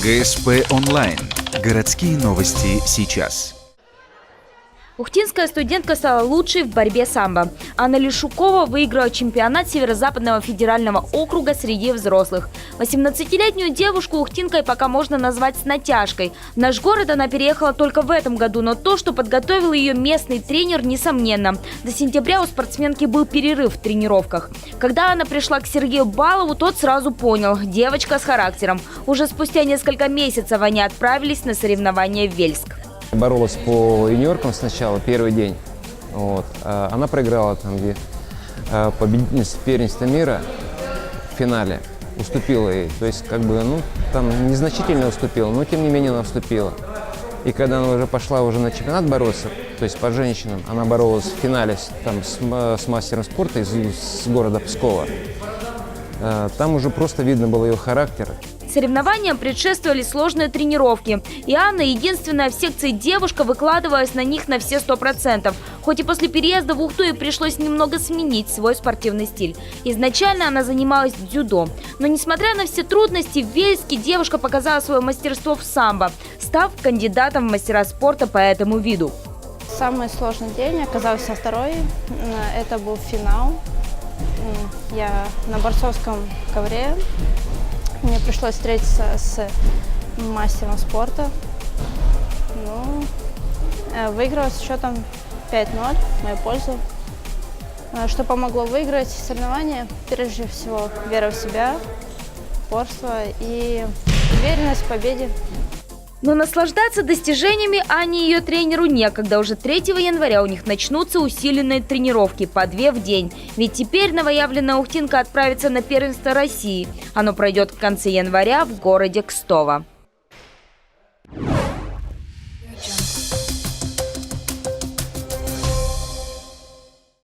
ГСП онлайн. Городские новости сейчас. Ухтинская студентка стала лучшей в борьбе самбо. Анна Лешукова выиграла чемпионат Северо-Западного федерального округа среди взрослых. 18-летнюю девушку ухтинкой пока можно назвать с натяжкой. В наш город она переехала только в этом году, но то, что подготовил ее местный тренер, несомненно. До сентября у спортсменки был перерыв в тренировках. Когда она пришла к Сергею Балову, тот сразу понял – девочка с характером. Уже спустя несколько месяцев они отправились на соревнования в Вельск. Боролась по юниоркам сначала, первый день. Вот. Она проиграла там, где победительница первенства мира в финале. Уступила ей. То есть, как бы, там незначительно уступила, но тем не менее она уступила. И когда она уже пошла на чемпионат бороться, то есть по женщинам, она боролась в финале там, с мастером спорта из города Пскова. Там уже просто видно был ее характер. Соревнованиям предшествовали сложные тренировки. И Анна, единственная в секции девушка, выкладывалась на них на все 100%. Хоть и после переезда в Ухту ей пришлось немного сменить свой спортивный стиль. Изначально она занималась дзюдо. Но несмотря на все трудности, в Вельске девушка показала свое мастерство в самбо, став кандидатом в мастера спорта по этому виду. Самый сложный день оказался второй. Это был финал. Я на борцовском ковре. Мне пришлось встретиться с мастером спорта. Выиграла с счетом 5-0 в мою пользу. Что помогло выиграть соревнования? Прежде всего, вера в себя, упорство и уверенность в победе. Но наслаждаться достижениями Анне и ее тренеру некогда. Уже 3 января у них начнутся усиленные тренировки по 2 в день. Ведь теперь новоявленная ухтинка отправится на первенство России. Оно пройдет в конце января в городе Кстово.